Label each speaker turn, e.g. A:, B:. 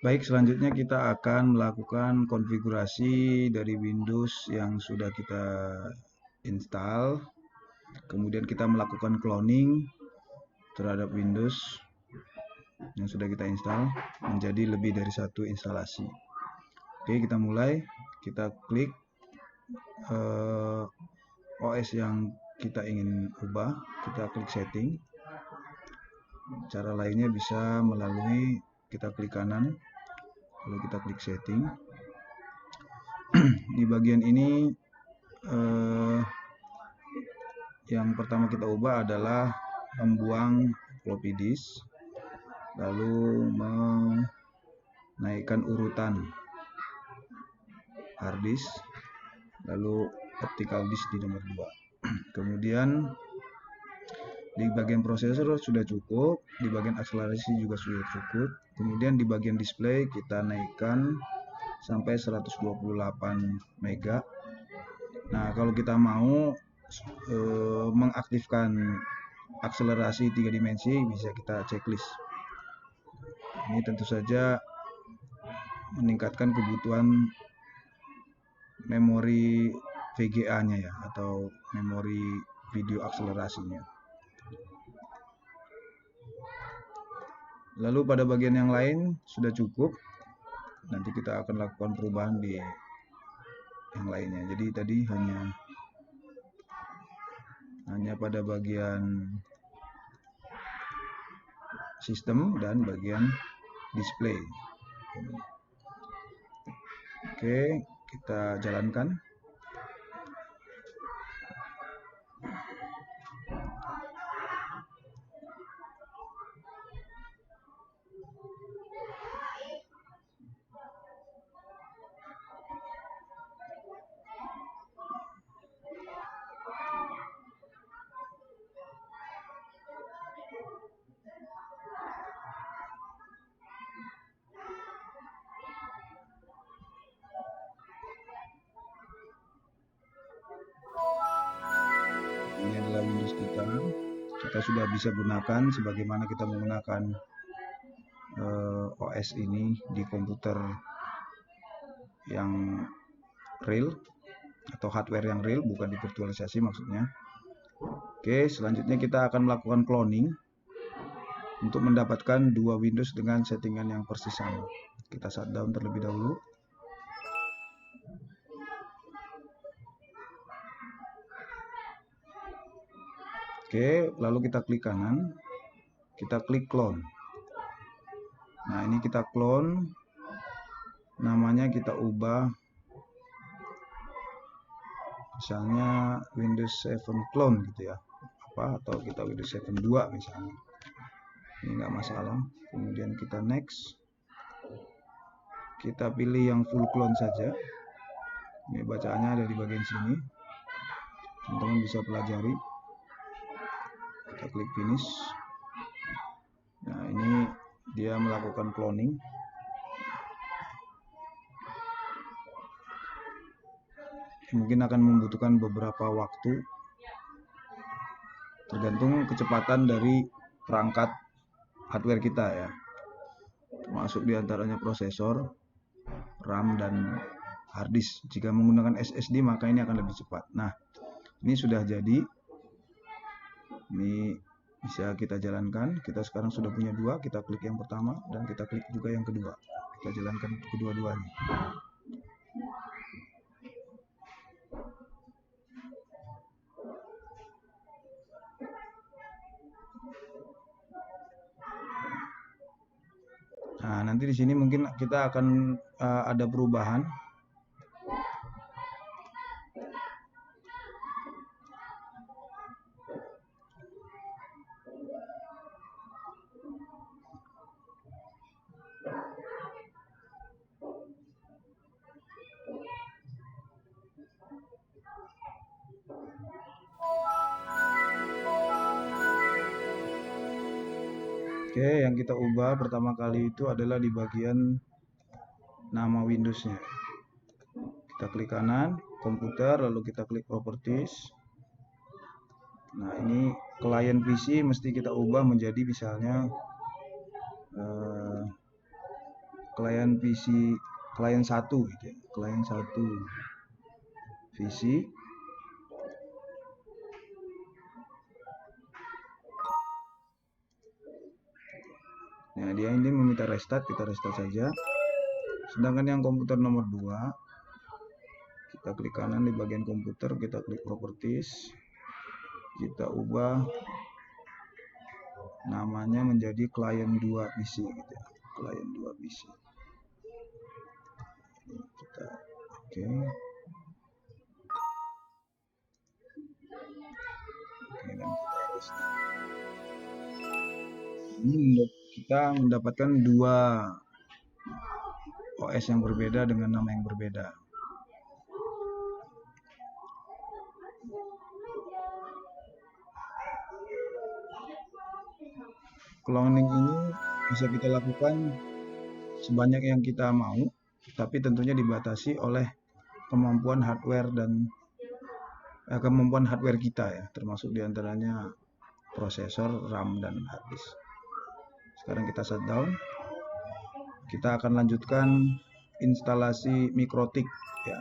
A: Baik, selanjutnya kita akan melakukan konfigurasi dari Windows yang sudah kita install. Kemudian kita melakukan cloning terhadap Windows yang sudah kita install menjadi lebih dari satu instalasi. Oke, kita mulai. Kita klik OS yang kita ingin ubah. Kita klik setting. Cara lainnya bisa melalui kita klik kanan, lalu kita klik setting. Di bagian ini yang pertama kita ubah adalah membuang floppy disk, lalu menaikkan urutan hard disk, lalu optical disk di nomor 2. Kemudian di bagian prosesor sudah cukup, di bagian akselerasi juga sudah cukup. Kemudian di bagian display kita naikkan sampai 128 mega. Nah, kalau kita mau mengaktifkan akselerasi 3 dimensi, bisa kita checklist. Ini tentu saja meningkatkan kebutuhan memori VGA-nya ya, atau memori video akselerasinya. Lalu pada bagian yang lain sudah cukup. Nanti kita akan lakukan perubahan di yang lainnya. Jadi tadi hanya pada bagian sistem dan bagian display. Oke, kita jalankan. Ini adalah Windows kita sudah bisa gunakan sebagaimana kita menggunakan OS ini di komputer yang real atau hardware yang real, bukan divirtualisasi maksudnya. Oke, selanjutnya kita akan melakukan cloning untuk mendapatkan dua Windows dengan settingan yang persis sama. Kita shutdown terlebih dahulu. Oke, lalu kita klik kanan, kita klik clone. Nah, ini kita clone, namanya kita ubah, misalnya Windows 7 clone gitu ya, atau kita Windows 7 2 misalnya. Ini nggak masalah. Kemudian kita next, kita pilih yang full clone saja. Ini bacaannya ada di bagian sini, teman-teman bisa pelajari. Kita klik finish. Nah, ini dia melakukan cloning. Mungkin akan membutuhkan beberapa waktu, tergantung kecepatan dari perangkat hardware kita ya, termasuk diantaranya prosesor, RAM, dan hard disk. Jika menggunakan SSD maka ini akan lebih cepat. Nah, ini sudah jadi. Ini bisa kita jalankan. Kita sekarang sudah punya dua. Kita klik yang pertama dan kita klik juga yang kedua. Kita jalankan kedua-duanya. Nah, nanti di sini mungkin kita akan ada perubahan. Oke, yang kita ubah pertama kali itu adalah di bagian nama Windows-nya. Kita klik kanan, komputer, lalu kita klik properties. Nah, ini klien PC mesti kita ubah menjadi misalnya klien PC klien 1 gitu ya. Klien 1 VC. Nah, dia ini meminta restart, kita restart saja. Sedangkan yang komputer nomor 2, kita klik kanan di bagian komputer, kita klik properties, kita ubah namanya menjadi klien 2 PC gitu ya. Klien 2 PC. Kita oke. Oke, dan kita restart. Ini kita mendapatkan 2 OS yang berbeda dengan nama yang berbeda. Cloning ini bisa kita lakukan sebanyak yang kita mau, tapi tentunya dibatasi oleh kemampuan hardware dan kemampuan hardware kita ya, termasuk diantaranya prosesor, RAM, dan hard disk. Sekarang kita shutdown. Kita akan lanjutkan instalasi MikroTik ya.